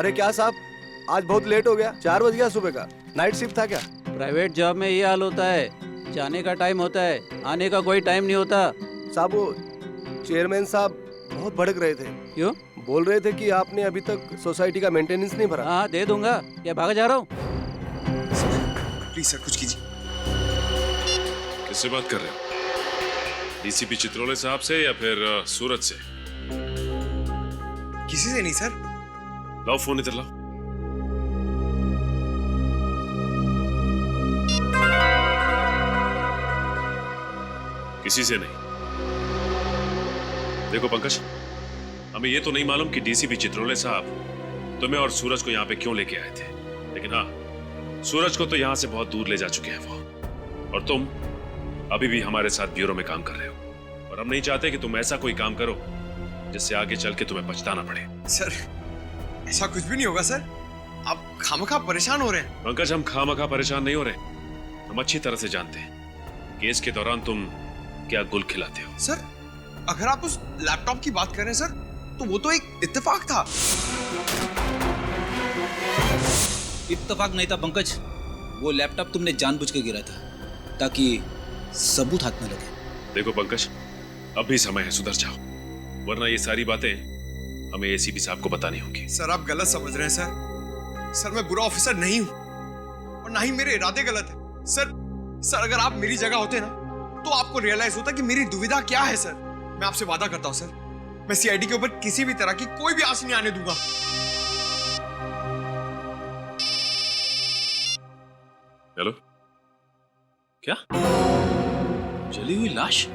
अरे क्या साहब, आज बहुत लेट हो गया। 4 बज गया सुबह का। नाइट शिफ्ट था क्या? प्राइवेट जॉब में ये हाल होता है, जाने का टाइम होता है, आने का कोई टाइम नहीं होता। साहब वो चेयरमैन साहब बहुत भड़क रहे थे। क्यों? बोल रहे थे कि आपने अभी तक सोसाइटी का मेंटेनेंस नहीं भरा। हाँ दे दूंगा, या भागा जा रहा हूँ? प्लीज सर कुछ कीजिए। किससे बात कर रहे हो? डीसीपी चित्रोले साहब से या फिर सूरज से? किसी से नहीं सर। लाओ फोन इधर लाओ। किसी से नहीं। देखो पंकज, हमें ये तो नहीं मालूम कि डीसीपी चित्रोले साहब तुम्हें और सूरज को यहाँ पे क्यों लेके आए थे, लेकिन हाँ, सूरज को तो यहाँ से बहुत दूर ले जा चुके हैं वो, और तुम अभी भी हमारे साथ ब्यूरो में काम कर रहे हो, और हम नहीं चाहते कि तुम ऐसा कोई काम करो जिससे आगे चल के तुम्हें पछताना पड़े। सर ऐसा कुछ भी नहीं होगा सर, आप खामखा परेशान हो रहे हैं। पंकज, हम खामखा परेशान नहीं हो रहे, हम अच्छी तरह से जानते हैं केस के दौरान तुम क्या गुल खिलाते हो। सर अगर आप उस लैपटॉप की बात कर रहे हैं सर, तो वो तो एक इत्तेफाक था। इत्तेफाक नहीं था पंकज, वो लैपटॉप तुमने जानबूझ के गिरा था ताकि सबूत हाथ में लगे। देखो पंकज, अभी समय है, सुधर जाओ, वरना ये सारी बातें हमें एसीपी साहब को बतानी होंगी। सर आप गलत समझ रहे हैं सर। सर मैं बुरा ऑफिसर नहीं हूं, और ना ही मेरे इरादे गलत है। सर अगर आप मेरी जगह होते ना, तो आपको रियलाइज होता कि मेरी दुविधा क्या है। सर मैं आपसे वादा करता हूं सर, मैं सीआईडी के ऊपर किसी भी तरह की कोई भी आस नहीं आने दूंगा। हेलो, क्या? जली हुई लाश?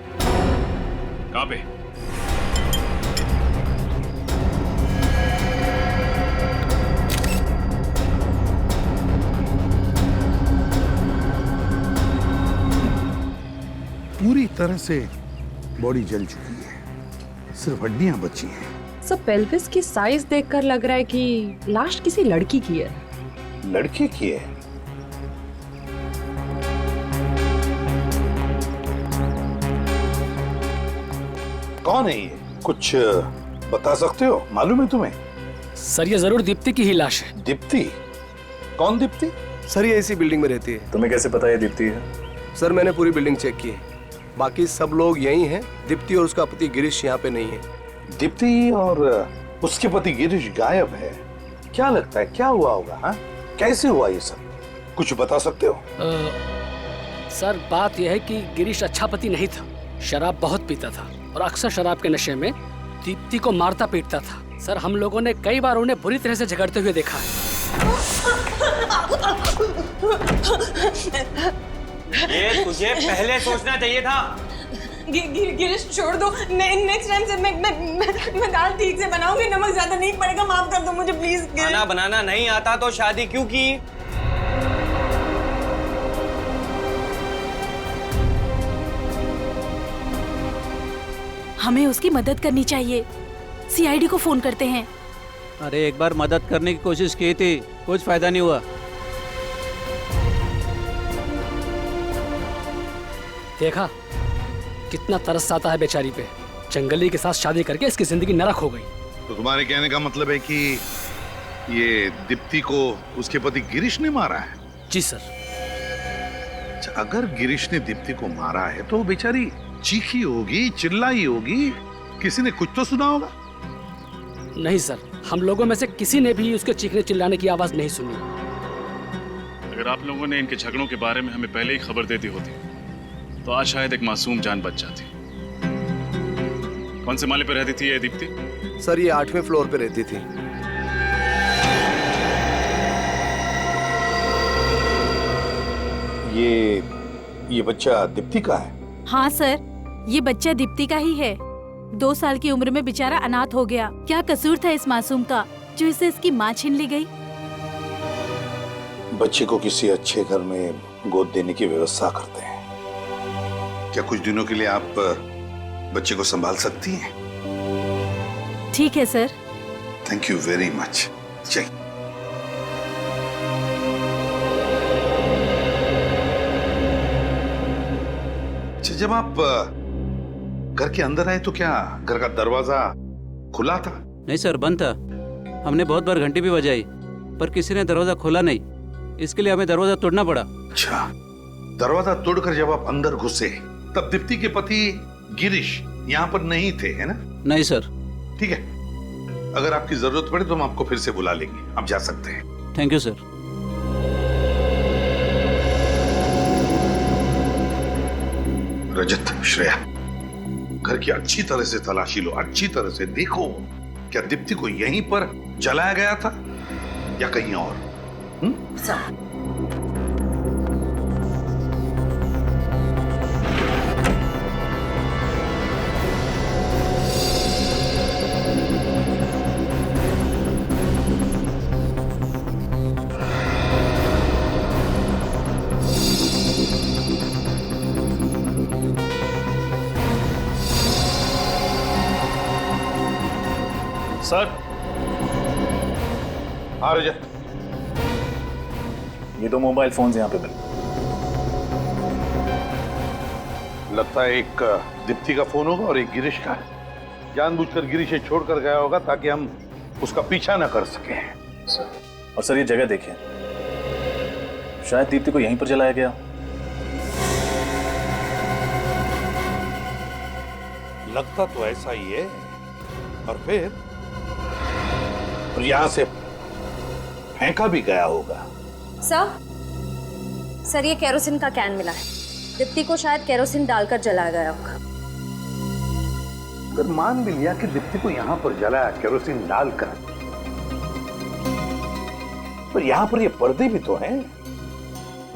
कहां पे? पूरी तरह से बॉडी जल चुकी है, सिर्फ हड्डियां बची हैं। सब पेल्विस की साइज देखकर लग रहा है कि लाश किसी लड़की की है। लड़के की है? कौन है ये? कुछ बता सकते हो? मालूम है तुम्हें? सर ये जरूर दीप्ति की ही लाश है। दीप्ति? कौन दीप्ति? सर ये इसी बिल्डिंग में रहती है। तुम्हें कैसे पता ये दीप्ति है? सर मैंने पूरी बिल्डिंग चेक की है, बाकी सब लोग यही हैं। दीप्ति और उसका पति गिरीश यहाँ पे नहीं है। दीप्ति और उसके पति गिरीश गायब है। क्या लगता है क्या हुआ होगा? हाँ, कैसे हुआ ये सब? कुछ बता सकते हो? सर बात यह है कि गिरीश अच्छा पति नहीं था, शराब बहुत पीता था और अक्सर शराब के नशे में दीप्ति को मारता पीटता था। सर हम लोगों ने कई बार उन्हें बुरी तरह से झगड़ते हुए देखा है। ये तुझे पहले सोचना चाहिए था। गिरीश छोड़ दो, नेक्स्ट टाइम से मैं दाल ठीक से बनाऊंगी। नमक ज्यादा नहीं पड़ेगा, माफ कर दो मुझे प्लीज। खाना बनाना नहीं आता तो शादी क्यों की? हमें उसकी मदद करनी चाहिए। सीआईडी को फोन करते हैं। अरे एक बार मदद करने की कोशिश की थी, कुछ फायदा नहीं हुआ। देखा कितना तरस आता है बेचारी पे। जंगली के साथ शादी करके इसकी जिंदगी नरक हो गई। तो तुम्हारे कहने का मतलब है कि ये दीप्ति को उसके पति गिरीश ने मारा है? जी सर। अच्छा, अगर गिरीश ने दीप्ति को मारा है तो बेचारी चीखी होगी, चिल्लाई होगी, किसी ने कुछ तो सुना होगा। नहीं सर, हम लोगों में से किसी ने भी उसके चीखने चिल्लाने की आवाज नहीं सुनी। अगर आप लोगों ने इनके झगड़ों के बारे में हमें पहले ही खबर दे दी होती तो आज शायद एक मासूम जान बच जाती। कौन से माले पे रहती थी ये दीप्ति? सर ये 8वें फ्लोर पे रहती थी। ये बच्चा दीप्ति का है? हाँ सर, ये बच्चा दीप्ति का ही है। 2 साल की उम्र में बेचारा अनाथ हो गया। क्या कसूर था इस मासूम का जो इसे इसकी माँ छीन ली गई? बच्चे को किसी अच्छे घर में गोद देने की व्यवस्था करते हैं। क्या कुछ दिनों के लिए आप बच्चे को संभाल सकती हैं? ठीक है sir. Thank you very much. जय। अच्छा, जब आप घर के अंदर आए तो क्या घर का दरवाजा खुला था? नहीं सर, बंद था। हमने बहुत बार घंटी भी बजाई पर किसी ने दरवाजा खोला नहीं, इसके लिए हमें दरवाजा तोड़ना पड़ा। अच्छा, दरवाजा तोड़कर जब आप अंदर घुसे तब दीप्ति के पति गिरीश यहाँ पर नहीं थे, है ना? नहीं सर। ठीक है, अगर आपकी जरूरत पड़े तो हम आपको फिर से बुला लेंगे, आप जा सकते हैं। Thank you sir. Rajat, Shreya, घर की अच्छी तरह से तलाशी लो, अच्छी तरह से देखो क्या दीप्ति को यहीं पर जलाया गया था या कहीं और? सर, हाँ रजत, ये 2 मोबाइल फोन्स यहाँ पे मिले। लगता है एक दीप्ति का फोन होगा और एक गिरीश का। जानबूझकर गिरीश से छोड़कर गया होगा ताकि हम उसका पीछा न कर सकें। सर, और सर ये जगह देखिए, शायद दीप्ति को यहीं पर जलाया गया। लगता तो ऐसा ही है। और फिर और यहां से फेंका भी गया होगा। सर ये केरोसिन का कैन मिला है, दीप्ति को शायद केरोसिन डालकर जलाया गया होगा। अगर मान भी लिया कि दीप्ति को यहां पर जलाया केरोसिन डालकर, पर यहां पर ये पर्दे भी तो हैं,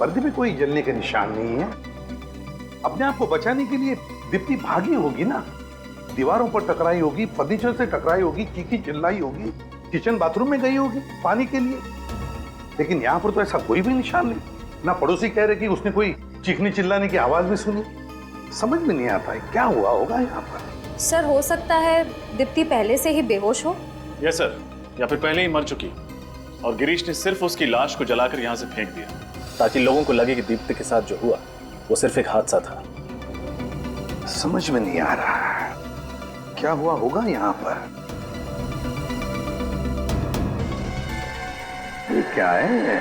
पर्दे में कोई जलने का निशान नहीं है। अपने आप को बचाने के लिए दीप्ति भागी होगी ना, दीवारों पर टकराई होगी, फर्नीचर से टकराई होगी, चीखी चिल्लाई होगी, किचन बाथरूम में गई होगी पानी के लिए। लेकिन यहाँ पर तो ऐसा कोई भी निशान नहीं, ना पड़ोसी कह रहे कि उसने कोई चीखने चिल्लाने की आवाज भी सुनी। समझ में नहीं आता है क्या हुआ होगा यहाँ पर। सर हो सकता है दीप्ति पहले से ही बेहोश हो। यस सर, या फिर पहले ही मर चुकी और गिरीश ने सिर्फ उसकी लाश को जलाकर यहाँ से फेंक दिया ताकि लोगों को लगे कि दीप्ति के साथ जो हुआ वो सिर्फ एक हादसा था। समझ में नहीं आ रहा क्या हुआ होगा यहाँ पर। ये क्या है?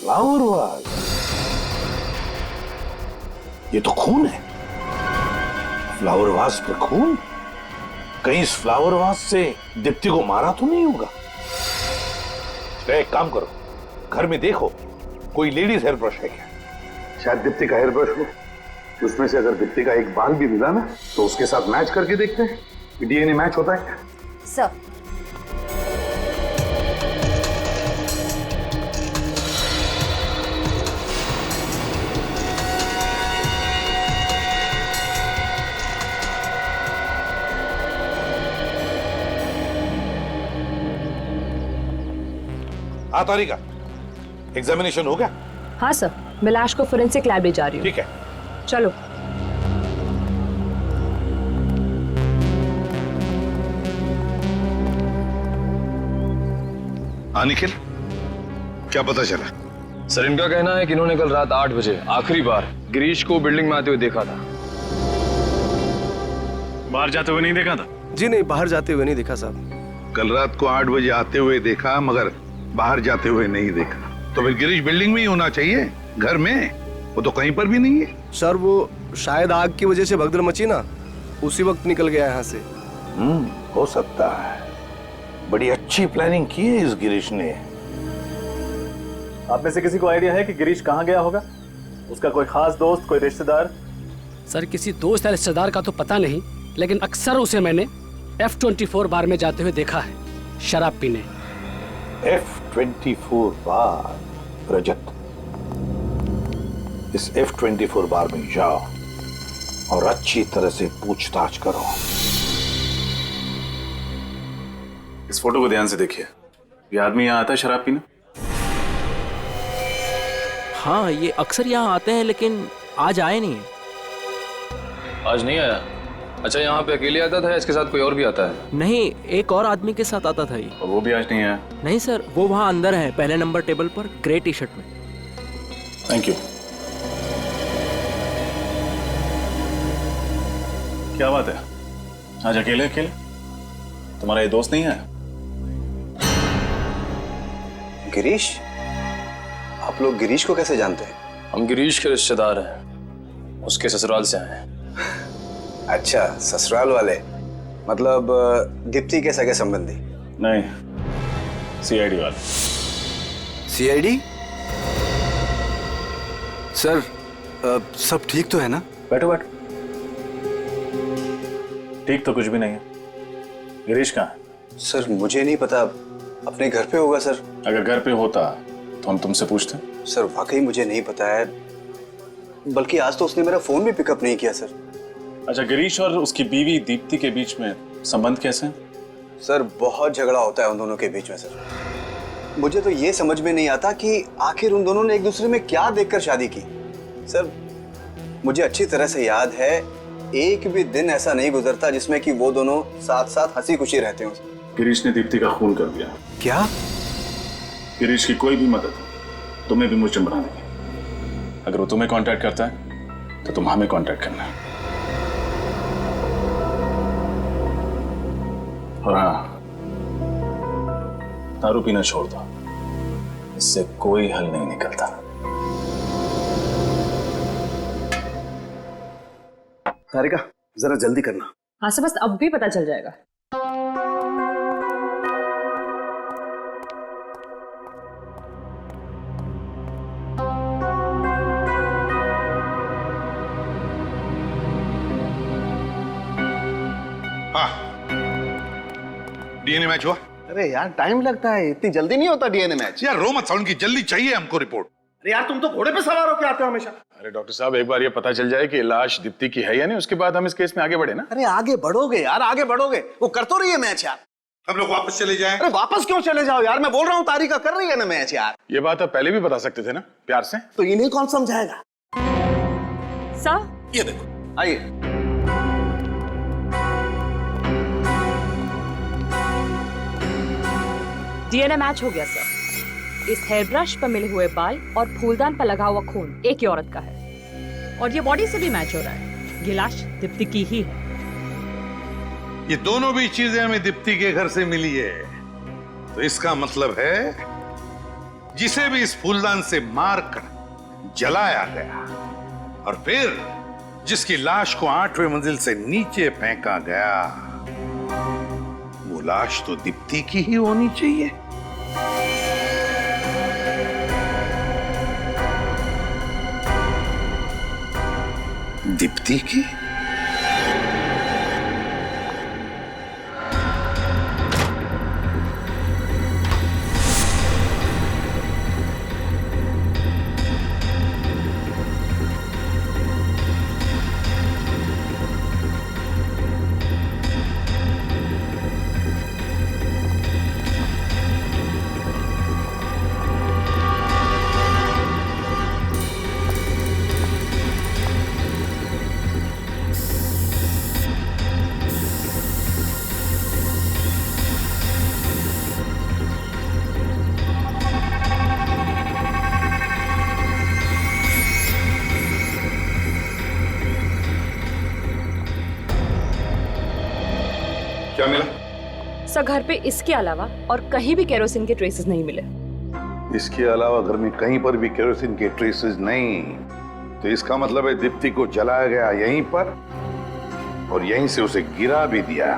फ्लावर वाज, ये तो खून है। फ्लावर वाज पे खून? कहीं इस फ्लावर वाज से दीप्ति को मारा तो नहीं होगा? एक काम करो, घर में देखो कोई लेडीज हेयर ब्रश है क्या? शायद दीप्ति का हेयर ब्रश हो, उसमें से अगर दीप्ति का एक बाल भी मिला ना तो उसके साथ मैच करके देखते हैं कि डीएनए मैच होता है क्या। सर हाँ तारिका, एग्जामिनेशन हो गया? हाँ सर, मैं लाश को फोरेंसिक लैब ले जा रही हूँ। ठीक है, चलो। हाँ निखिल, क्या पता चला? सर इनका कहना है कि इन्होंने कल रात 8 बजे आखिरी बार गिरीश को बिल्डिंग में आते हुए देखा था। बाहर जाते हुए नहीं देखा था? जी नहीं, बाहर जाते हुए नहीं देखा साहब। कल रात को 8 बजे आते हुए देखा मगर बाहर जाते हुए नहीं देखा, तो फिर गिरीश बिल्डिंग में ही होना चाहिए, घर में। वो तो कहीं पर भी नहीं है। सर वो शायद आग की वजह से भगदड़ मची ना, उसी वक्त निकल गया यहाँ से। हो सकता है। बड़ी अच्छी प्लानिंग की है इस गिरीश ने। आप में से किसी को आइडिया है कि गिरीश कहाँ गया होगा? उसका कोई खास दोस्त, कोई रिश्तेदार? सर किसी दोस्त या रिश्तेदार का तो पता नहीं, लेकिन अक्सर उसे मैंने F24 बार में जाते हुए देखा है, शराब पीने। F24 बार? रजत, इस F24 बार में जाओ और अच्छी तरह से पूछताछ करो। इस फोटो को ध्यान से देखिए, ये आदमी यहाँ आता है शराब पीने? हाँ, ये अक्सर यहाँ आते हैं लेकिन आज आए नहीं। आज नहीं आया? अच्छा, यहाँ पे अकेले आता था या इसके साथ कोई और भी आता है? नहीं, एक और आदमी के साथ आता था ये। और वो भी आज नहीं आया? नहीं सर, वो वहाँ अंदर है, पहले नंबर टेबल पर, ग्रे टी शर्ट में। Thank you. क्या बात है, आज अकेले अकेले? तुम्हारा ये दोस्त नहीं है? गिरीश? आप लोग गिरीश को कैसे जानते हैं? हम गिरीश के रिश्तेदार हैं, उसके ससुराल से आए हैं। अच्छा, ससुराल वाले, मतलब दीप्ति के सगे संबंधी? नहीं, सीआईडी वाले। सीआईडी? सर, सब ठीक तो है ना? बैठो बैठो। ठीक तो कुछ भी नहीं है। गिरीश कहाँ है? सर मुझे नहीं पता, अपने घर पे होगा सर। अगर घर पे होता तो हम तुमसे पूछते। सर वाकई मुझे नहीं पता है, बल्कि आज तो उसने मेरा फोन भी पिकअप नहीं किया सर। अच्छा, गिरीश और उसकी बीवी दीप्ति के बीच में संबंध कैसे हैं? सर बहुत झगड़ा होता है उन दोनों के बीच में सर। मुझे तो ये समझ में नहीं आता कि आखिर उन दोनों ने एक दूसरे में क्या देखकर शादी की। सर मुझे अच्छी तरह से याद है, एक भी दिन ऐसा नहीं गुजरता जिसमें कि वो दोनों साथ साथ हंसी खुशी रहते हो। गिरीश ने दीप्ति का खून कर दिया। क्या? गिरीश की कोई भी मदद तुम्हें भी मुझे बना देगी। अगर वो तुम्हें कांटेक्ट करता है तो तुम हमें कांटेक्ट करना। और हाँ, दारू पीना छोड़ दो, इससे कोई हल नहीं निकलता। तारिका जरा जल्दी करना। हाँ सर, बस अब भी पता चल जाएगा। हाँ, डीएनए मैच हुआ? अरे यार टाइम लगता है, इतनी जल्दी नहीं होता डीएनए मैच। यार रो मत साउंड की, जल्दी चाहिए हमको रिपोर्ट। अरे यार तुम तो घोड़े पे सवार होके आते हो हमेशा। अरे डॉक्टर साहब, एक बार ये पता चल जाए कि लाश दीप्ति की है या नहीं, उसके बाद हम इस केस में आगे बढ़े ना। अरे आगे बढ़ोगे यार, आगे बढ़ोगे, वो कर तो रही है मैच यार। हम लोग वापस चले जाएं। अरे वापस क्यों चले जाओ यार, मैं बोल रहा हूँ तारिका कर रही है ना मैच यार। ये बात आप पहले भी बता सकते थे ना, प्यार से। तो इन्हें कौन समझाएगा? सर ये देखो, आइए। डीएनए मैच हो गया सर। इस हेयर ब्रश पर मिले हुए बाल और फूलदान पर लगा हुआ खून एक ही औरत का है, और ये बॉडी से भी मैच हो रहा है। ये लाश दीप्ति की ही है। ये दोनों भी चीजें हमें दीप्ति के घर से मिली है, तो इसका मतलब है जिसे भी इस फूलदान से मारकर जलाया गया और फिर जिसकी लाश को 8वें मंजिल से नीचे फेंका गया, वो लाश तो दीप्ति की ही होनी चाहिए। दीप्ति की? क्या मिला? सर घर पे इसके अलावा और कहीं भी केरोसिन के ट्रेसेस नहीं मिले। इसके अलावा घर में कहीं पर भी केरोसिन के ट्रेसेस नहीं, तो इसका मतलब है दीप्ति को जलाया गया यहीं पर और यहीं से उसे गिरा भी दिया।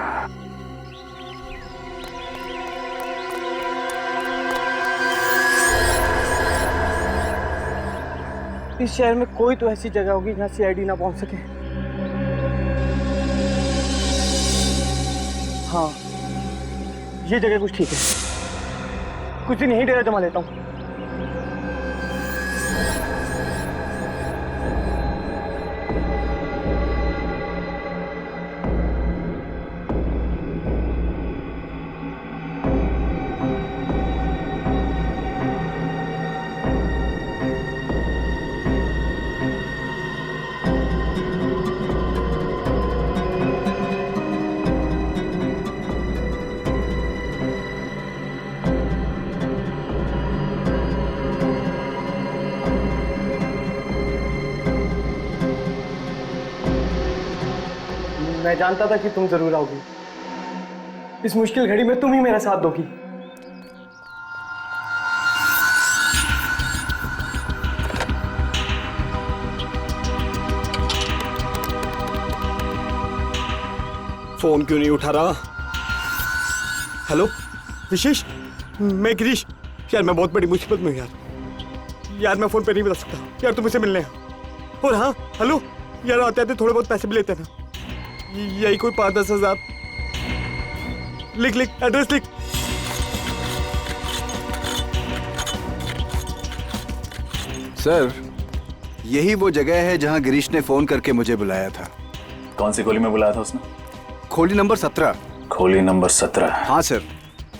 इस शहर में कोई तो ऐसी जगह होगी जहाँ सीआईडी ना पहुंच सके। हाँ, ये जगह कुछ ठीक है। कुछ दिन यहीं डेरा जमा लेता हूँ। मैं जानता था कि तुम जरूर आओगी। इस मुश्किल घड़ी में तुम ही मेरा साथ दोगी। फोन क्यों नहीं उठा रहा? हेलो विशेष, मैं गिरीश। यार मैं बहुत बड़ी मुसीबत में हूँ यार मैं फोन पे नहीं बता सकता यार, तुम मुझसे मिलने हैं। और हाँ हेलो यार, आते आते थोड़े बहुत पैसे भी लेते हैं ना, यही कोई 5-10 हज़ार। लिख एड्रेस लिख। सर यही वो जगह है जहां गिरीश ने फोन करके मुझे बुलाया था। कौन सी गोली में बुलाया था उसने? खोली नंबर 17। खोली नंबर 17? हाँ सर,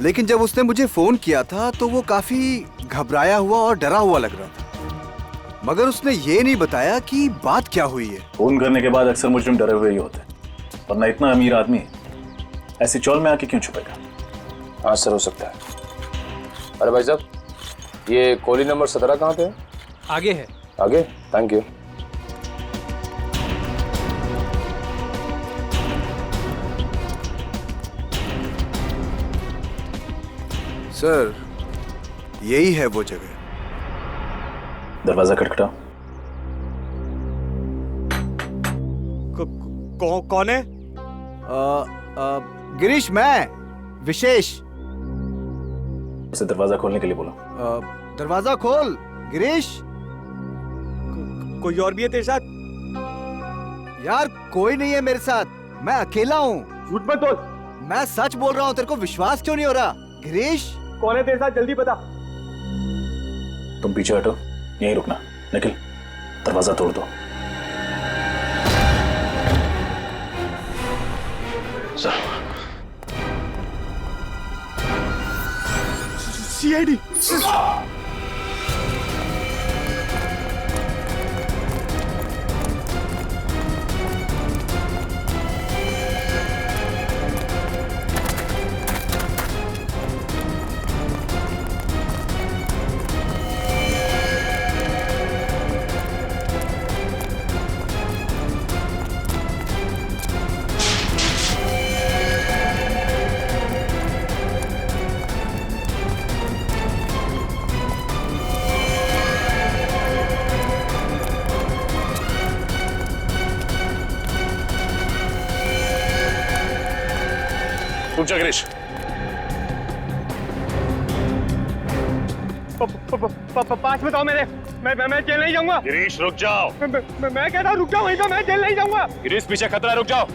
लेकिन जब उसने मुझे फोन किया था तो वो काफी घबराया हुआ और डरा हुआ लग रहा था, मगर उसने ये नहीं बताया कि बात क्या हुई है। फोन करने के बाद अक्सर मुजरिम डरे हुए ही होते, वरना इतना अमीर आदमी ऐसी चौल में आके क्यों छुपेगा? हाँ सर, हो सकता है। अरे भाई साहब, ये कोली नंबर 17 कहाँ पे है? आगे है। आगे? Thank you. सर यही है वो जगह। दरवाजा खटखटाओ। कौन है? गिरीश, मैं विशेष। उसे दरवाजा खोलने के लिए बोलो। दरवाजा खोल गिरीश। कोई और भी है तेरे साथ? यार कोई नहीं है मेरे साथ, मैं अकेला हूँ। झूठ मत बोल। मैं सच बोल रहा हूँ, तेरे को विश्वास क्यों नहीं हो रहा? गिरीश कौन है तेरे साथ, जल्दी बता। तुम पीछे हटो, यहीं रुकना। निखिल, दरवाजा तोड़ दो। Sir CID. रुक जा गिरीश। पास बताओ मेरे, मैं जेल नहीं जाऊंगा। गिरीश रुक जाओ। मैं कह रहा हूँ रुक जाओ, वहीं पे, मैं जेल नहीं जाऊंगा। गिरीश पीछे खतरा है, रुक जाओ।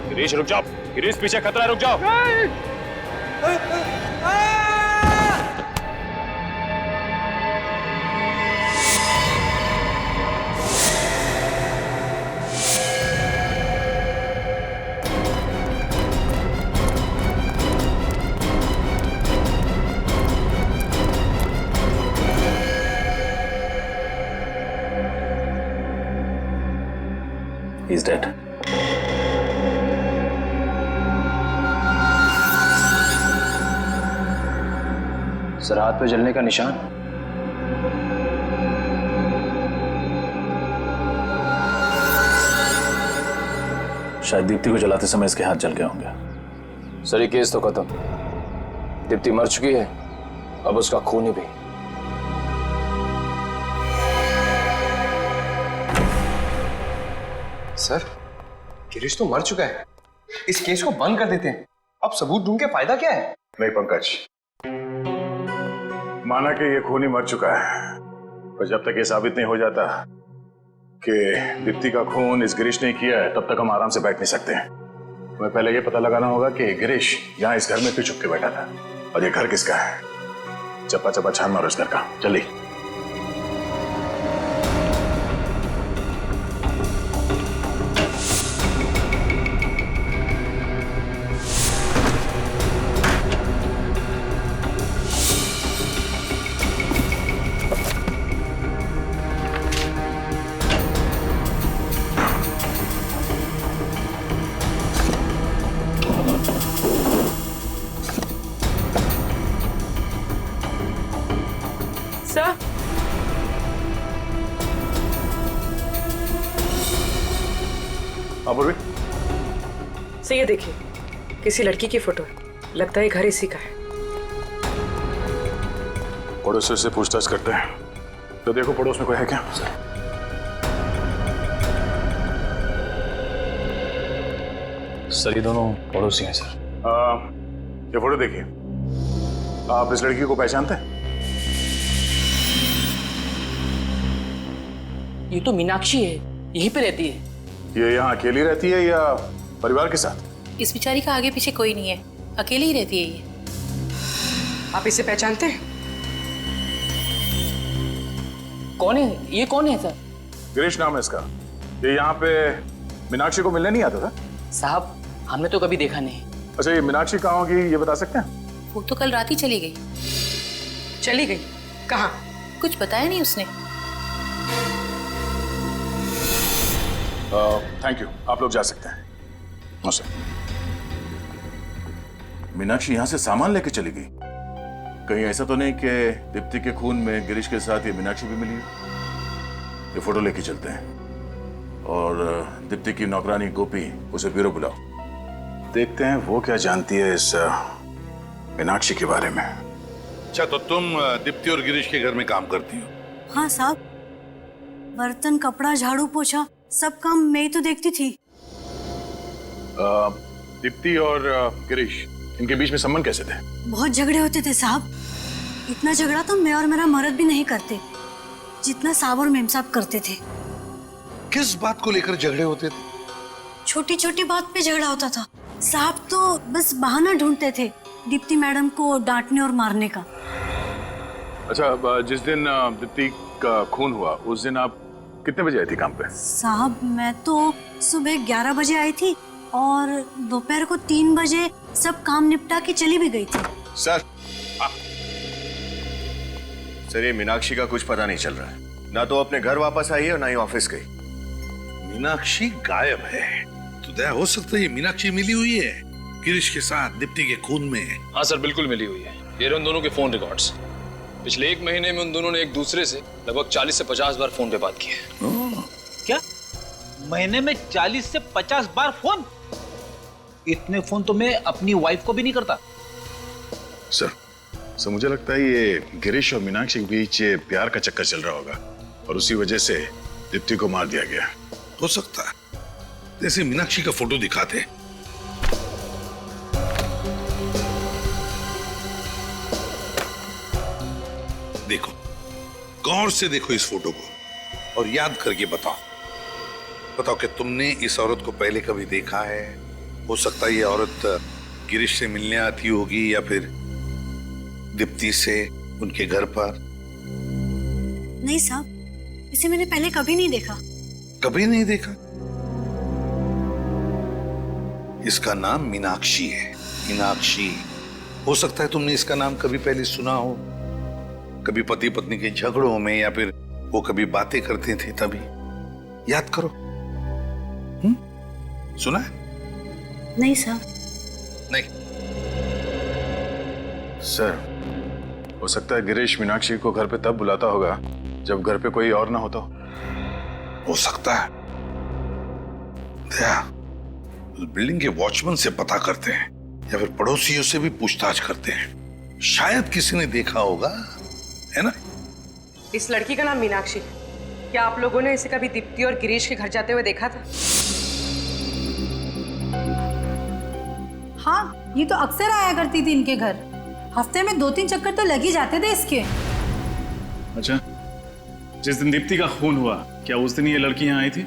गिरीश रुक जाओ। गिरीश पीछे खतरा है, रुक जाओ। He's dead. सर हाथ पे जलने का निशान। शायद दीप्ति को जलाते समय इसके हाथ जल गए होंगे। सर ये केस तो खत्म, दीप्ति मर चुकी है, अब उसका खून भी। सर गिरीश तो मर चुका है, इस केस को बंद कर देते हैं। अब सबूत ढूंढ के फायदा क्या है? नहीं पंकज, माना कि ये खूनी मर चुका है, पर जब तक ये साबित नहीं हो जाता कि दीप्ति का खून इस गिरीश ने किया है, तब तक हम आराम से बैठ नहीं सकते। हमें पहले ये पता लगाना होगा कि गिरीश यहाँ इस घर में क्यों छुप के बैठा था, और ये घर किसका है। चप्पा चप्पा छान मारो इस घर का, जल्दी। सर अपूर्वी, सर ये देखिए, किसी लड़की की फोटो है, लगता है घर इसी का है। पड़ोसी से पूछताछ करते हैं, तो देखो पड़ोस में कोई है क्या? सर ये दोनों पड़ोसी हैं सर। ये फोटो देखिए, आप इस लड़की को पहचानते हैं? ये तो मीनाक्षी है, यहीं पे रहती है। ये यहाँ अकेली रहती है या परिवार के साथ? इस बेचारी का आगे पीछे कोई नहीं है, अकेली ही रहती है ये। आप इसे पहचानते हैं? कौन है ये? कौन है सर? गिरीश नाम है इसका। ये यहाँ पे मीनाक्षी को मिलने नहीं आता था? साहब हमने तो कभी देखा नहीं। अच्छा, ये मीनाक्षी कहाँ होगी ये बता सकते हैं? वो तो कल रात ही चली गई। चली गई? कहाँ? कुछ बताया नहीं उसने। थैंक यू, आप लोग जा सकते हैं। नमस्ते। मीनाक्षी यहाँ से सामान लेके चली गई? कहीं ऐसा तो नहीं कि दीप्ति के खून में गिरीश के साथ ये मीनाक्षी भी मिली है? ये फोटो लेके चलते हैं और दीप्ति की नौकरानी गोपी, उसे ब्यूरो बुलाओ। देखते हैं वो क्या जानती है इस मीनाक्षी के बारे में। अच्छा, तो तुम दीप्ति और गिरीश के घर में काम करती हो? हाँ साहब, बर्तन, कपड़ा, झाड़ू, पोछा सब काम मैं ही तो देखती थी। दीप्ति और गिरीश, इनके बीच में संबंध कैसे थे? बहुत झगड़े होते थे साहब। इतना झगड़ा तो मैं और मेरा मर्द भी नहीं करते जितना साहब और मेम साहब करते थे। किस बात को लेकर झगड़े होते थे? छोटी छोटी बात पे झगड़ा होता था। साहब तो बस बहाना ढूंढते थे दीप्ति मैडम को डांटने और मारने का। अच्छा, जिस दिन दीप्ति का खून हुआ उस दिन आप कितने बजे आई थी काम पे? साहब मैं तो सुबह 11 बजे आई थी और दोपहर को 3 बजे सब काम निपटा के चली भी गई थी। सर, सर ये मीनाक्षी का कुछ पता नहीं चल रहा है। ना तो अपने घर वापस आई है और ना ही ऑफिस गई। मीनाक्षी गायब है। तो दया हो सकता है ये मीनाक्षी मिली हुई है गिरीश के साथ दीप्ति के खून में। हाँ सर, बिल्कुल मिली हुई है। ये रहे उन दोनों के फोन रिकॉर्ड्स। पिछले 1 महीने में उन दोनों ने एक दूसरे से लगभग 40 से 50 बार फोन पे बात की है। क्या? महीने में 40 से 50 बार फोन? इतने फोन तो मैं अपनी वाइफ को भी नहीं करता। सर मुझे लगता है ये गिरीश और मीनाक्षी के बीच ये प्यार का चक्कर चल रहा होगा और उसी वजह से दीप्ति को मार दिया गया। हो सकता है। जैसे मीनाक्षी का फोटो दिखाते। देखो, गौर से देखो इस फोटो को और याद करके बताओ कि तुमने इस औरत को पहले कभी देखा है? हो सकता है ये औरत गिरीश से मिलने आती होगी या फिर दीप्ति से उनके घर पर। नहीं साहब, इसे मैंने पहले कभी नहीं देखा। कभी नहीं देखा? इसका नाम मीनाक्षी है। मीनाक्षी। हो सकता है तुमने इसका नाम कभी पहले सुना हो, कभी पति पत्नी के झगड़ों में या फिर वो कभी बातें करते थे तभी। याद करो। सुना है? नहीं साहब। नहीं। सर, हो सकता है गिरीश मीनाक्षी को घर पे तब बुलाता होगा जब घर पे कोई और ना होता हो सकता है। दया, उस बिल्डिंग के वॉचमैन से पता करते हैं या फिर पड़ोसियों से भी पूछताछ करते हैं। शायद किसी ने देखा होगा, है ना? इस लड़की का नाम मीनाक्षी है। क्या आप लोगों ने इसे कभी दीप्ति और गिरीश के घर जाते हुए देखा था? हाँ, ये तो अक्सर आया करती थी इनके घर। हफ्ते में 2-3 चक्कर तो लग ही जाते थे इसके। अच्छा, जिस दिन दीप्ति का खून हुआ, क्या उस दिन ये लड़की यहाँ आई थी?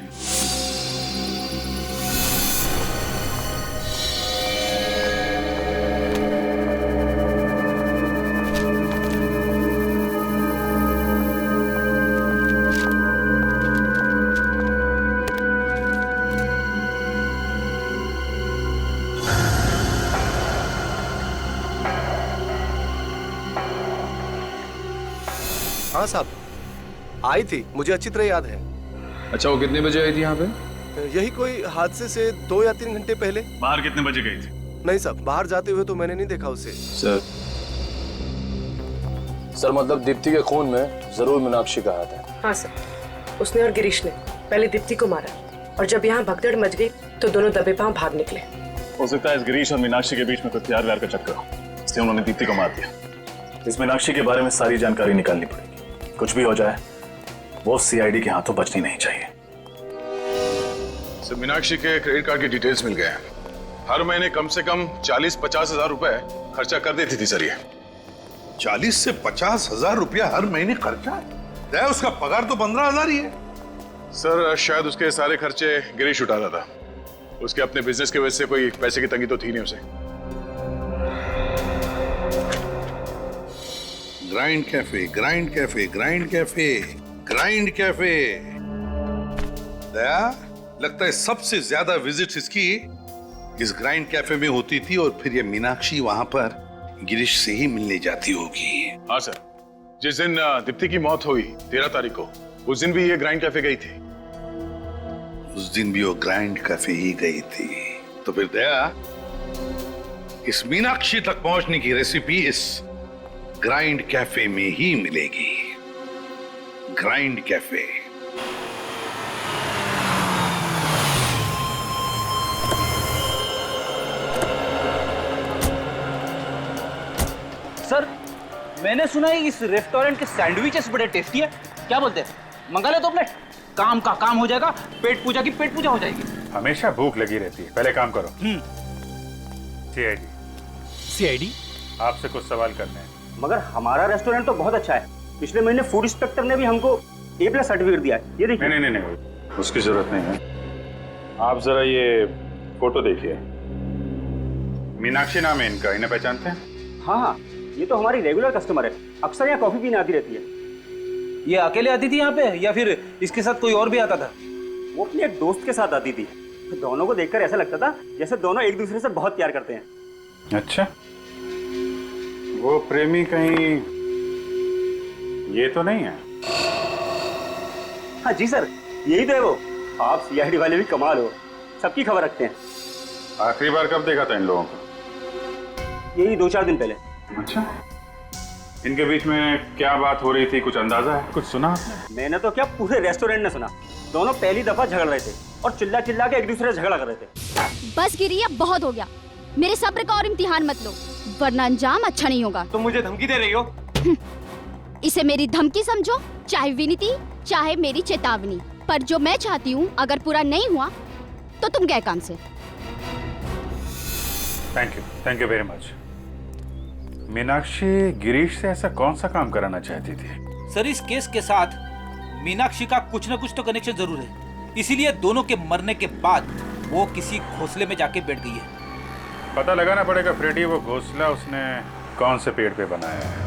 हाँ साहब, आई थी, मुझे अच्छी तरह याद है। अच्छा, वो कितने बजे आई थी यहाँ पे? यही कोई हादसे से 2 या 3 घंटे पहले। बाहर कितने बजे गई थी? नहीं साहब, बाहर जाते हुए तो मैंने नहीं देखा उसे। सर मतलब दीप्ति के खून में जरूर मीनाक्षी का हाथ है। हाँ सर, उसने और गिरीश ने पहले दीप्ति को मारा, और जब यहाँ भगदड़ मच गई तो दोनों दबे पांव भाग निकले। हो सकता है इस गिरीश और मीनाक्षी के बीच में कोई प्यार व्यार का चक्कर हो, इसलिए उन्होंने दीप्ति को मार दिया। इस मीनाक्षी के बारे में सारी जानकारी निकालनी पड़ेगी। कुछ भी हो जाए वो सीआईडी के हाथों बचनी नहीं चाहिए। सर, मीनाक्षी के क्रेडिट कार्ड की डिटेल्स मिल गए हैं। हर महीने कम से कम 40-50 हजार रुपए खर्चा कर देती थी सर ये। 40 से 50 हजार रुपया हर महीने खर्चा है? उसका पगार तो 15 हजार ही है। सर, शायद उसके सारे खर्चे गिरीश उठा रहा था। उसके अपने बिजनेस की वजह से कोई पैसे की तंगी तो थी नहीं उसे। Grind cafe, grind cafe, grind cafe, grind cafe. Daya, लगता है सबसे ज्यादा विजिट्स इसकी इस ग्राइंड कैफे में होती थी और फिर ये मीनाक्षी वहां पर गिरीश से ही मिलने जाती होगी। हाँ सर, जिस दिन दीप्ति की मौत हुई 13 तारीख को, उस दिन भी ये ग्राइंड कैफे गई थी। उस दिन भी वो ग्राइंड कैफे ही गई थी। तो फिर दया, इस मीनाक्षी तक पहुंचने की रेसिपी इस ग्राइंड कैफे में ही मिलेगी। Grind cafe. सर, मैंने सुना है इस रेस्टोरेंट के सैंडविचेस बड़े टेस्टी है। क्या बोलते हैं, मंगा ले तो प्लेट। काम का काम हो जाएगा, पेट पूजा की पेट पूजा हो जाएगी। हमेशा भूख लगी रहती है। पहले काम करो। सीआईडी, सीआईडी आपसे कुछ सवाल करने हैं। मगर हमारा रेस्टोरेंट तो बहुत अच्छा है। पिछले महीने फूड इंस्पेक्टर ने भी हमको A+ सर्टिफिकेट दिया है। ये देखिए। नहीं, उसकी जरूरत नहीं है। आप जरा ये फोटो देखिए। मीनाक्षी नाम है इनका, इन्हें पहचानते हैं? हाँ, ये तो हमारी रेगुलर कस्टमर है। अक्सर यहाँ कॉफी पीने आती रहती है। ये अकेले आती थी यहाँ पे या फिर इसके साथ कोई और भी आता था? वो अपने एक दोस्त के साथ आती थी। दोनों को देखकर ऐसा लगता था जैसे दोनों एक दूसरे से बहुत प्यार करते हैं। अच्छा, वो प्रेमी कहीं ये तो नहीं है? हाँ जी सर, यही तो है वो। आप सीआईडी वाले भी कमाल हो, सबकी खबर रखते हैं। आखिरी बार कब देखा था इन लोगों को? यही 2-4 दिन पहले। अच्छा, इनके बीच में क्या बात हो रही थी, कुछ अंदाजा है? कुछ सुना आपने? मैंने तो क्या, पूरे रेस्टोरेंट ने सुना। दोनों पहली दफा झगड़ रहे थे और चिल्ला चिल्ला के एक दूसरे से झगड़ा कर रहे थे। बस गिरी, अब बहुत हो गया। मेरे सब्र का और इम्तिहान मत लो, वरना अंजाम अच्छा नहीं होगा। तुम मुझे धमकी दे रही हो? इसे मेरी धमकी समझो, चाहे विनती, चाहे मेरी चेतावनी। पर जो मैं चाहती हूँ अगर पूरा नहीं हुआ तो तुम गए काम से। Thank you very much. Meenakshi Girish से ऐसा कौन सा काम कराना चाहती थी? सर, इस केस के साथ मीनाक्षी का कुछ न कुछ तो कनेक्शन जरूर है। इसीलिए दोनों के मरने के बाद वो किसी घोंसले में जाके बैठ गई है। पता लगाना पड़ेगा फ्रेडी, वो घोंसला उसने कौन से पेड़ पे बनाया है।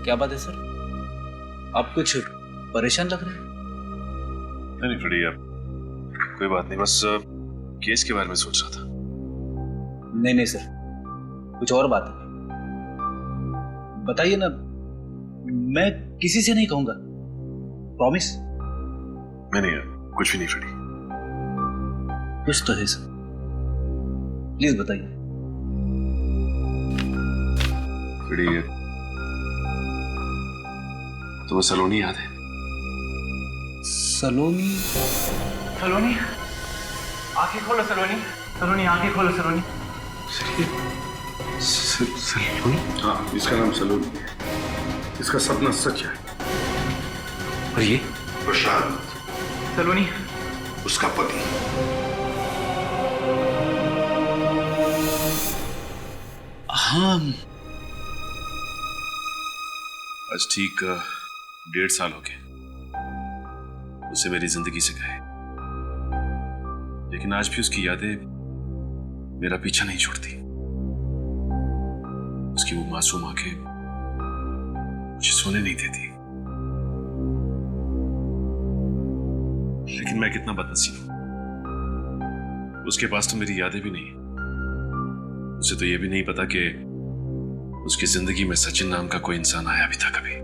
क्या बात है सर, आप कुछ परेशान लग रहे हैं? नहीं फ्रेडी, यार कोई बात नहीं, बस केस के बारे में सोच रहा था। नहीं सर, कुछ और बात है। बताइए ना, मैं किसी से नहीं कहूंगा, प्रॉमिस। नहीं यार, कुछ भी नहीं फ्रेडी। कुछ तो है सर, प्लीज बताइए। फ्रेडी, तुम्हें सलोनी याद है? सलोनी? सलोनी, आंखें खोलो सलोनी। सलोनी, आंखें खोलो सलोनी। सलोनी? हाँ, इसका नाम सलोनी है। इसका सपना सच है। और ये? प्रशांत। सलोनी, उसका पति। हाँ, आज ठीक 1.5 साल हो गए उसे मेरी जिंदगी से गए, लेकिन आज भी उसकी यादें मेरा पीछा नहीं छोड़ती। उसकी वो मासूम आंखें मुझे सोने नहीं देती। लेकिन मैं कितना बदनसीब हूं, उसके पास तो मेरी यादें भी नहीं। उसे तो ये भी नहीं पता कि उसकी जिंदगी में सचिन नाम का कोई इंसान आया भी था कभी।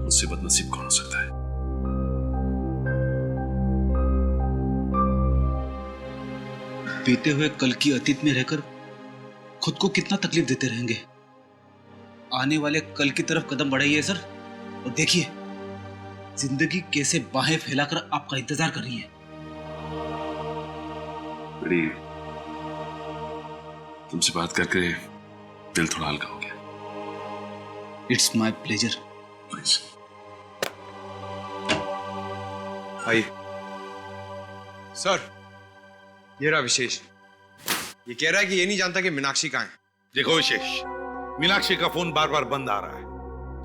उससे बदनसीब कौन हो सकता है? बीते हुए कल की अतीत में रहकर खुद को कितना तकलीफ देते रहेंगे। आने वाले कल की तरफ कदम बढ़ाइए सर, और देखिए जिंदगी कैसे बाहें फैलाकर आपका इंतजार कर रही है। बड़ी तुमसे बात करके दिल थोड़ा हल्का हो गया। It's my pleasure. आइए सर, ये रहा विशेष। ये कह रहा है कि ये नहीं जानता कि मीनाक्षी कहाँ है। देखो विशेष, मीनाक्षी का फोन बार बार बंद आ रहा है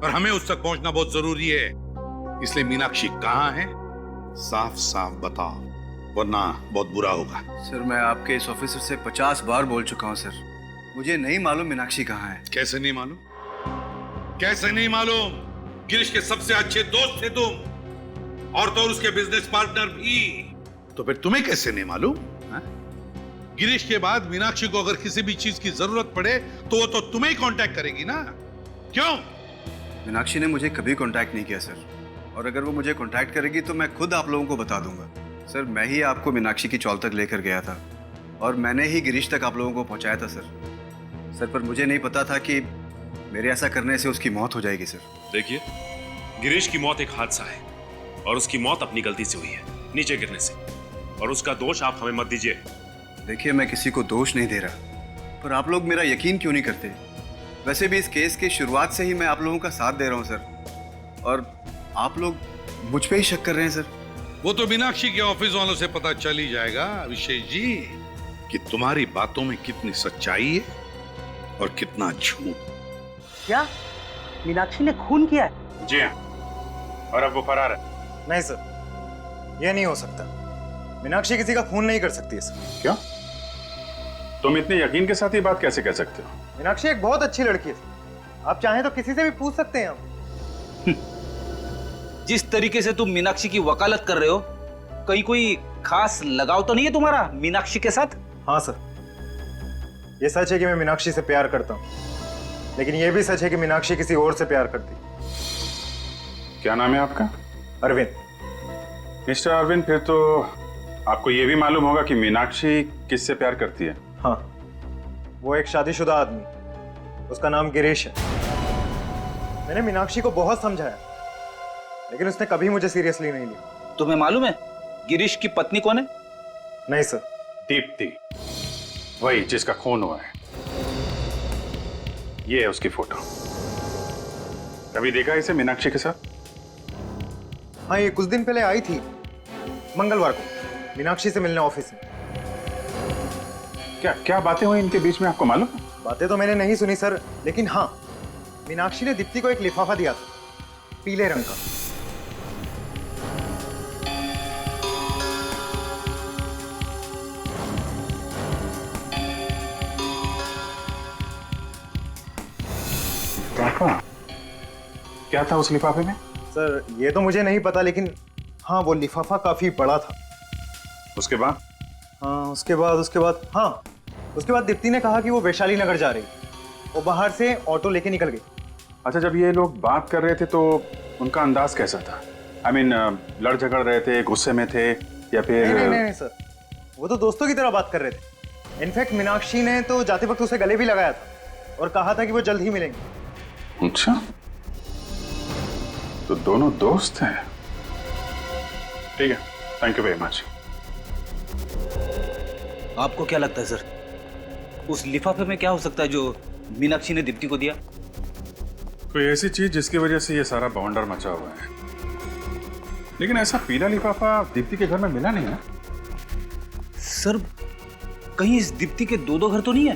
और हमें उस तक पहुंचना बहुत जरूरी है, इसलिए मीनाक्षी कहाँ है साफ साफ बताओ, वरना बहुत बुरा होगा। सर मैं आपके इस ऑफिसर से 50 बार बोल चुका हूँ सर, मुझे नहीं मालूम मीनाक्षी कहाँ है। कैसे नहीं मालूम? कैसे नहीं मालूम? गिरीश के सबसे अच्छे दोस्त थे तुम, और तो उसके बिजनेस पार्टनर भी, तो फिर तुम्हें कैसे नहीं मालूम? गिरीश के बाद मीनाक्षी को अगर किसी भी चीज की जरूरत पड़े तो वो तो तुम्हें ही कांटेक्ट करेगी ना, क्यों? मीनाक्षी ने मुझे कभी कांटेक्ट नहीं किया सर, और अगर वो मुझे कांटेक्ट करेगी तो मैं खुद आप लोगों को बता दूंगा। सर मैं ही आपको मीनाक्षी की चौल तक लेकर गया था और मैंने ही गिरीश तक आप लोगों को पहुंचाया था सर। पर मुझे नहीं पता था कि मेरे ऐसा करने से उसकी मौत हो जाएगी सर। देखिए, गिरीश की मौत एक हादसा है और उसकी मौत अपनी गलती से हुई है, नीचे गिरने से, और उसका दोष आप हमें मत दीजिए। देखिए मैं किसी को दोष नहीं दे रहा, पर आप लोग मेरा यकीन क्यों नहीं करते? वैसे भी इस केस की शुरुआत से ही मैं आप लोगों का साथ दे रहा हूं सर, और आप लोग मुझ पे ही शक कर रहे हैं सर। वो तो मीनाक्षी के ऑफिस वालों से पता चल ही जाएगा अभिषेक जी कि तुम्हारी बातों में कितनी सच्चाई है और कितना झूठ। क्या मीनाक्षी ने खून किया है? जी हाँ, और अब वो फरार है। नहीं सर, ये नहीं हो सकता। मीनाक्षी किसी का खून नहीं कर सकती है सर। क्यों? तुम इतने यकीन के साथ ये बात कैसे कह सकते हो? मीनाक्षी एक बहुत अच्छी लड़की है, आप चाहें तो किसी से भी पूछ सकते हैं हम। जिस तरीके से तुम मीनाक्षी की वकालत कर रहे हो, कहीं कोई खास लगाव तो नहीं है तुम्हारा मीनाक्षी के साथ? हाँ सर, ये सच है कि मैं मीनाक्षी से प्यार करता हूँ, लेकिन ये भी सच है कि मीनाक्षी किसी और से प्यार करती। क्या नाम है आपका? अरविंद। मिस्टर अरविंद, फिर तो आपको ये भी मालूम होगा कि मीनाक्षी किससे प्यार करती है? हाँ, वो एक शादीशुदा आदमी, उसका नाम गिरीश है। मैंने मीनाक्षी को बहुत समझाया, लेकिन उसने कभी मुझे सीरियसली नहीं लिया। तुम्हें मालूम है गिरीश की पत्नी कौन है? नहीं सर। दीप्ति, वही जिसका खून हुआ है। ये है उसकी फोटो। कभी देखा इसे मीनाक्षी के साथ? हाँ, ये कुछ दिन पहले आई थी, मंगलवार को, मीनाक्षी से मिलने ऑफिस में। क्या क्या बातें हुई इनके बीच में, आपको मालूम? बातें तो मैंने नहीं सुनी सर, लेकिन हाँ, मीनाक्षी ने दीप्ति को एक लिफाफा दिया था, पीले रंग का। क्या था उस लिफाफे में? सर ये तो मुझे नहीं पता, लेकिन हाँ वो लिफाफा काफी बड़ा था। उसके बाद? हाँ उसके बाद दीप्ति ने कहा कि वो वैशाली नगर जा रही, वो बाहर से ऑटो लेके निकल गई। अच्छा, जब ये लोग बात कर रहे थे तो उनका अंदाज कैसा था? I mean, लड़ झगड़ रहे थे, गुस्से में थे, या फिर? नहीं सर, वो तो दोस्तों की तरह बात कर रहे थे। इनफैक्ट मीनाक्षी ने तो जाते वक्त उसे गले भी लगाया था और कहा था कि वो जल्द ही मिलेंगे। अच्छा, तो दोनों दोस्त हैं। ठीक है, थैंक यू वेरी मच। आपको क्या लगता है सर, उस लिफाफे में क्या हो सकता है जो मीनाक्षी ने दीप्ति को दिया? कोई ऐसी चीज जिसकी वजह से ये सारा बवंडर मचा हुआ है। लेकिन ऐसा पीला लिफाफा दीप्ति के घर में मिला नहीं है। सर कहीं इस दीप्ति के दो घर तो नहीं है?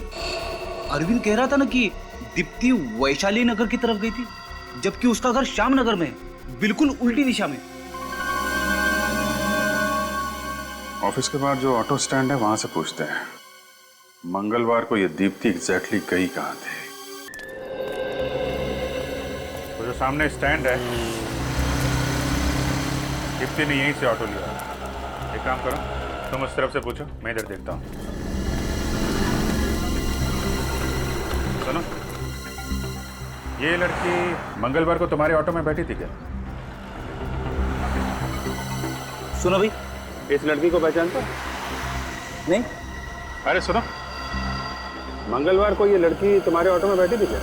अरविंद कह रहा था ना कि दीप्ति वैशाली नगर की तरफ गई थी, जबकि उसका घर श्याम नगर में है, बिल्कुल उल्टी दिशा में। ऑफिस के बाद जो ऑटो स्टैंड है वहां से पूछते हैं। मंगलवार को ये दीप्ति एग्जैक्टली गई कहां थे? तो जो सामने स्टैंड है, दीप्ति ने यहीं से ऑटो लिया। एक काम करो, तुम उस तरफ से पूछो, मैं इधर देखता हूँ। सुनो, ये लड़की मंगलवार को तुम्हारे ऑटो में बैठी थी क्या? सुनो भाई, इस लड़की को पहचानते? नहीं। अरे सुनो, मंगलवार को ये लड़की तुम्हारे ऑटो में बैठी थी क्या?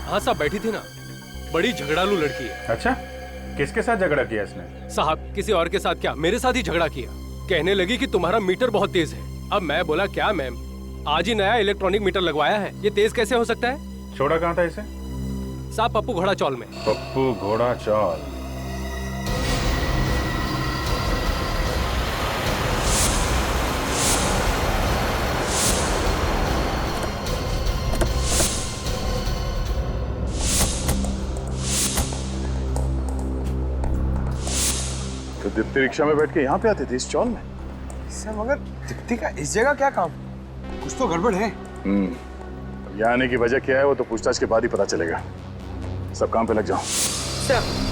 हाँ साहब, बैठी थी ना। बड़ी झगड़ालू लड़की है। अच्छा, किसके साथ झगड़ा किया इसने? साहब, किसी और के साथ क्या, मेरे साथ ही झगड़ा किया। कहने लगी कि तुम्हारा मीटर बहुत तेज है। अब मैं बोला क्या मैम, आज ही नया इलेक्ट्रॉनिक मीटर लगवाया है, ये तेज कैसे हो सकता है? छोड़ा कहाँ था इसे? साहब, पप्पू घोड़ा चौल में। पप्पू घोड़ा चौल। तो दीप्ति रिक्शा में बैठ के यहाँ पे आती थी इस चौल में? सर मगर दीप्ति का इस जगह क्या काम? कुछ तो गड़बड़ है। यहाँ आने की वजह क्या है वो तो पूछताछ के बाद ही पता चलेगा। सब काम पे लग जाओ। सर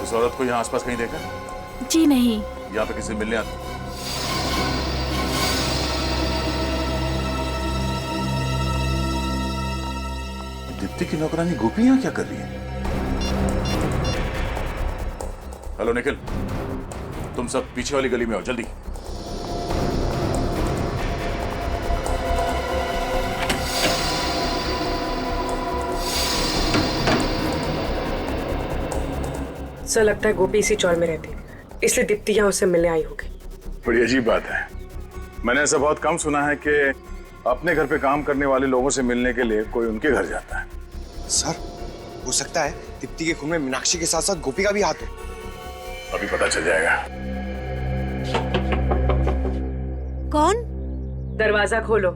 इस औरत को यहाँ आसपास कहीं देखा? जी नहीं। यहाँ पे किसी मिलने आती? दीप्ति की नौकरानी गोपी यहाँ क्या कर रही है? हेलो निखिल, तुम सब पीछे वाली गली में आओ जल्दी। सर लगता है गोपी इसी चौल में रहती, इसलिए दीप्ति यहाँ उससे मिलने आई होगी। बड़ी अजीब बात है। मैंने ऐसा बहुत कम सुना है कि अपने घर पे काम करने वाले लोगों से मिलने के लिए कोई उनके घर जाता है। सर हो सकता है दीप्ति के खून में मीनाक्षी के साथ साथ गोपी का भी हाथ हो। अभी पता चल जाएगा। कौन? दरवाजा खोलो।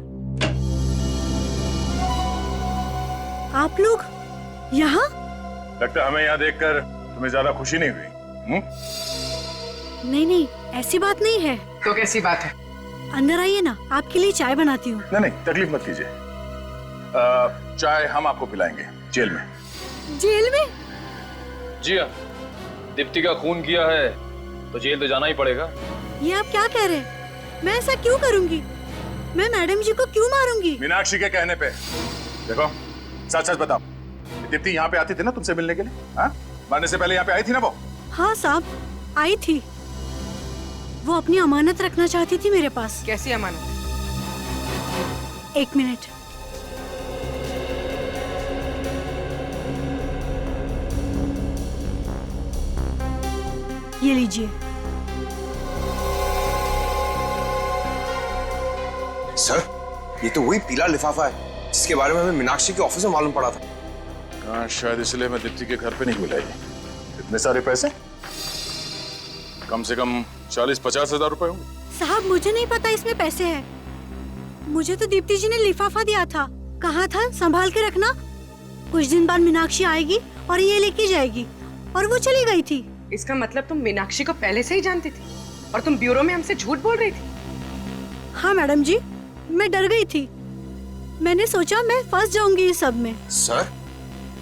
आप लोग यहाँ? लगता है हमें यहाँ देखकर तुम्हें ज्यादा खुशी नहीं हुई? नहीं नहीं, ऐसी बात नहीं है। तो कैसी बात है? अंदर आइए ना, आपके लिए चाय बनाती हूँ। नहीं नहीं, तकलीफ मत कीजिए। चाय हम आपको पिलाएंगे जेल में। जेल में? जी हाँ, दीप्ति का खून किया है तो जेल तो जाना ही पड़ेगा। ये आप क्या कह रहे हैं? मैं ऐसा क्यों करूंगी? मैं मैडम जी को क्यों मारूंगी? मीनाक्षी के कहने पे। देखो सच सच बताओ, दीप्ति यहाँ पे आती थी ना तुमसे मिलने के लिए? हाँ, मरने से पहले यहाँ पे आई थी ना वो? हाँ साहब, आई थी। वो अपनी अमानत रखना चाहती थी मेरे पास। कैसी अमानत? एक मिनट। ये लीजिए। सर ये तो वही पीला लिफाफा है जिसके बारे में हमें मीनाक्षी के ऑफिस में मालूम पड़ा था। हाँ, शायद इसलिए मैं दीप्ति के घर पे नहीं मिलाई। इतने सारे पैसे? कम से कम 40-50 हजार रुपए होंगे। साहब मुझे नहीं पता इसमें पैसे हैं। मुझे तो दीप्ति जी ने लिफाफा दिया था, कहा था संभाल के रखना। कुछ दिन बाद मीनाक्षी आएगी और ये लेके जाएगी, और वो चली गई थी। इसका मतलब तुम मीनाक्षी को पहले से ही जानती थी और तुम ब्यूरो में हमसे झूठ बोल रही थी? हाँ मैडम जी, मैं डर गई थी। मैंने सोचा मैं फंस जाऊंगी इस सब में। सर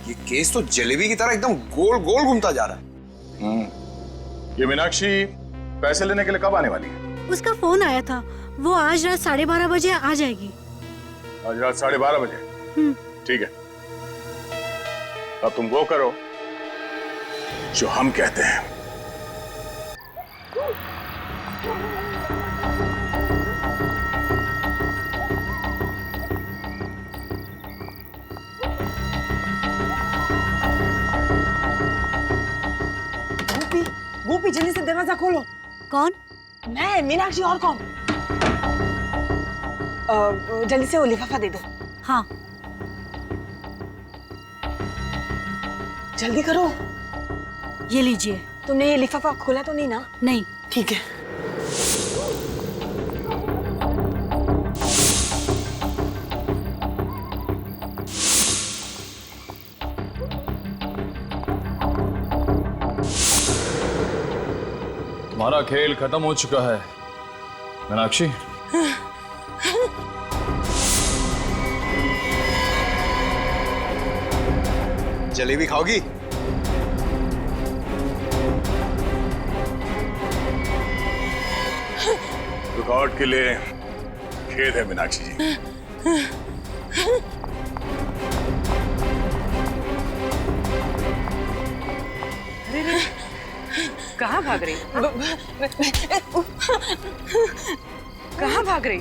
ये केस तो जलेबी की तरह एकदम गोल गोल घूमता जा रहा है। ये मीनाक्षी पैसे लेने के लिए कब आने वाली है? उसका फोन आया था, वो आज रात 12:30 बजे आ जाएगी। आज रात 12:30 बजे? ठीक है, अब तुम वो करो जो हम कहते हैं। गोपी जल्दी से दरवाजा खोलो। कौन? मैं, मीनाक्षी, और कौन? जल्दी से वो लिफाफा दे दो। हाँ जल्दी करो। ये लीजिए। तुमने ये लिफाफा खोला तो नहीं ना? नहीं। ठीक है। तुम्हारा खेल खत्म हो चुका है मीनाक्षी। जलेबी खाओगी? रिकॉर्ड के लिए खेद है मीनाक्षी जी। कहाँ भाग रही? कहाँ भाग रही?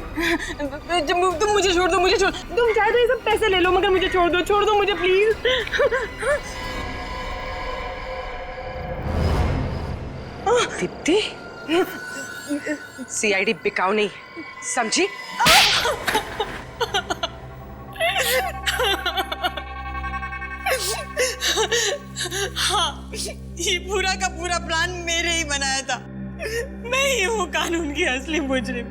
तुम मुझे छोड़ दो, मुझे छोड़। तुम चाहे तो ये सब पैसे ले लो, मगर मुझे छोड़ दो मुझे प्लीज। दीप्ति, सीआईडी बिकाऊ नहीं, समझी? हाँ, ये पूरा का पूरा प्लान मेरे ही बनाया था। मैं ही हूँ कानून की असली मुजरिम।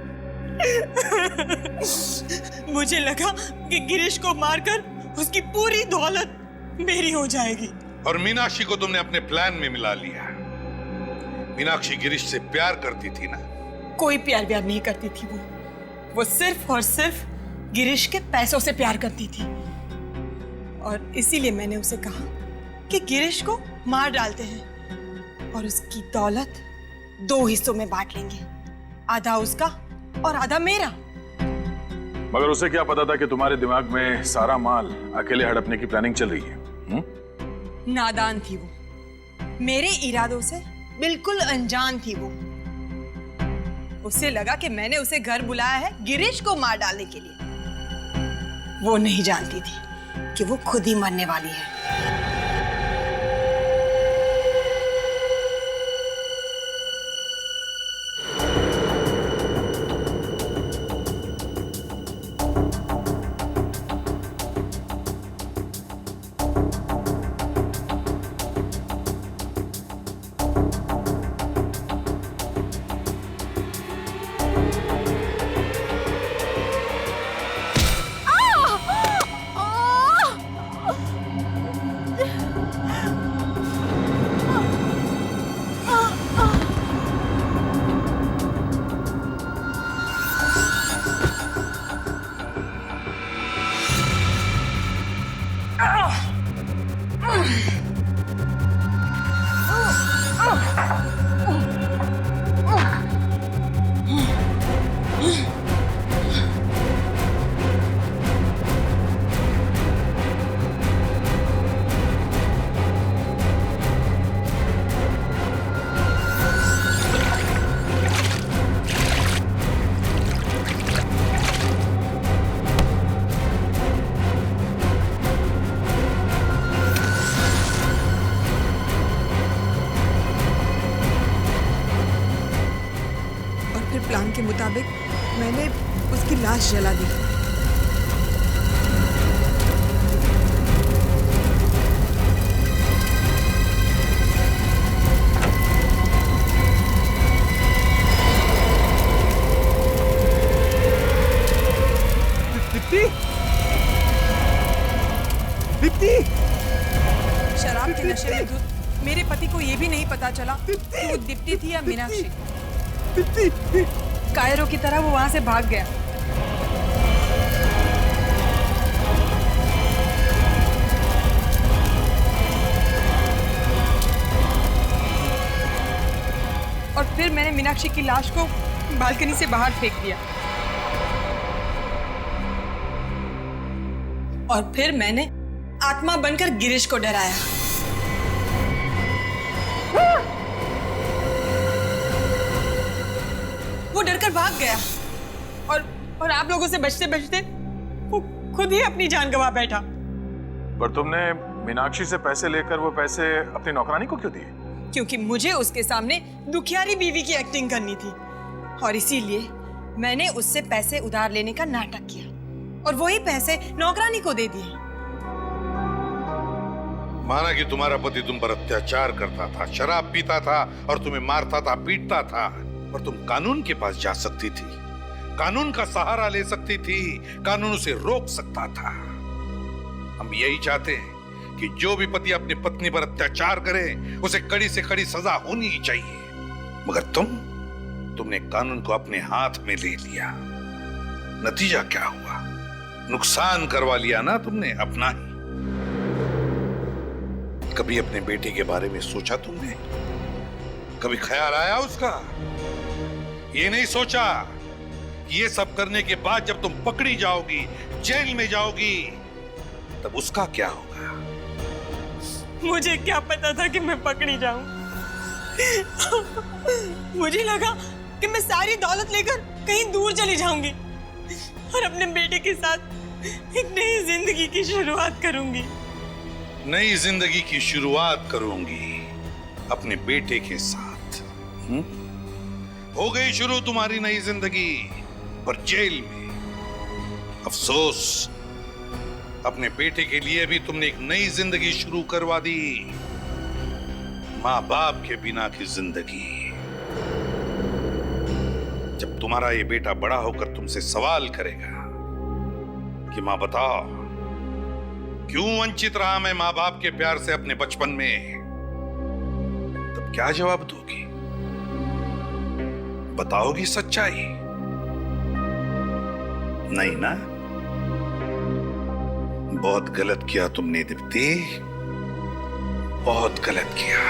मुझे लगा कि गिरीश को मारकर उसकी पूरी दौलत मेरी हो जाएगी। और मीनाक्षी को तुमने अपने प्लान में मिला लिया। मीनाक्षी गिरीश से प्यार करती थी ना? कोई प्यार नहीं करती थी वो सिर्फ और सिर्फ गिरीश के पैसों से प्यार करती थी। और इसीलिए मैंने उसे कहा कि गिरीश को मार डालते हैं और उसकी दौलत 2 हिस्सों में बांट लेंगे, आधा उसका और आधा मेरा। मगर उसे क्या पता था कि तुम्हारे दिमाग में सारा माल अकेले हड़पने की प्लानिंग चल रही है? नादान थी वो, मेरे इरादों से बिल्कुल अनजान थी वो। उसे लगा कि मैंने उसे घर बुलाया है गिरीश को मार डालने के लिए। वो नहीं जानती थी कि वो खुद ही मरने वाली है। प्लान के मुताबिक मैंने उसकी लाश जला दी। दीप्ति! शराब के नशे में धुत मेरे पति को ये भी नहीं पता चला कि वो दीप्ति थी या मीनाक्षी। कायरों की तरह वो वहां से भाग गया। और फिर मैंने मीनाक्षी की लाश को बालकनी से बाहर फेंक दिया। और फिर मैंने आत्मा बनकर गिरीश को डराया। वो डरकर भाग गया और आप लोगों से बचते बचते वो खुद ही अपनी जान गंवा बैठा। पर तुमने मीनाक्षी से पैसे लेकर वो पैसे अपनी नौकरानी को क्यों दिए? क्योंकि मुझे उसके सामने दुखियारी बीवी की एक्टिंग करनी थी और इसीलिए मैंने उससे पैसे उधार लेने का नाटक किया और वही पैसे नौकरानी को दे दिए। माना कि तुम्हारा पति तुम पर अत्याचार करता था, शराब पीता था और तुम्हें मारता था, पीटता था, पर तुम कानून के पास जा सकती थी, कानून का सहारा ले सकती थी, कानून उसे रोक सकता था। हम यही चाहते हैं कि जो भी पति अपनी पत्नी पर अत्याचार करे उसे कड़ी से कड़ी सजा होनी ही चाहिए। मगर तुमने कानून को अपने हाथ में ले लिया। नतीजा क्या हुआ? नुकसान करवा लिया ना तुमने अपना ही। कभी अपने बेटे के बारे में सोचा तुमने? कभी ख्याल आया उसका? ये नहीं सोचा कि ये सब करने के बाद जब तुम पकड़ी जाओगी, जेल में जाओगी, तब उसका क्या होगा? मुझे क्या पता था कि मैं पकड़ी जाऊं। मुझे लगा कि मैं सारी दौलत लेकर कहीं दूर चली जाऊंगी और अपने बेटे के साथ एक नई जिंदगी की शुरुआत करूंगी। नई जिंदगी की शुरुआत करूंगी अपने बेटे के साथ। हो गई शुरू तुम्हारी नई जिंदगी, पर जेल में। अफसोस, अपने बेटे के लिए भी तुमने एक नई जिंदगी शुरू करवा दी, माँ बाप के बिना की जिंदगी। जब तुम्हारा ये बेटा बड़ा होकर तुमसे सवाल करेगा कि माँ बताओ, क्यों वंचित रहा मैं माँ बाप के प्यार से अपने बचपन में, तब क्या जवाब दोगी? बताओगी सच्चाई? नहीं ना? बहुत गलत किया तुमने दीप्ति, बहुत गलत किया।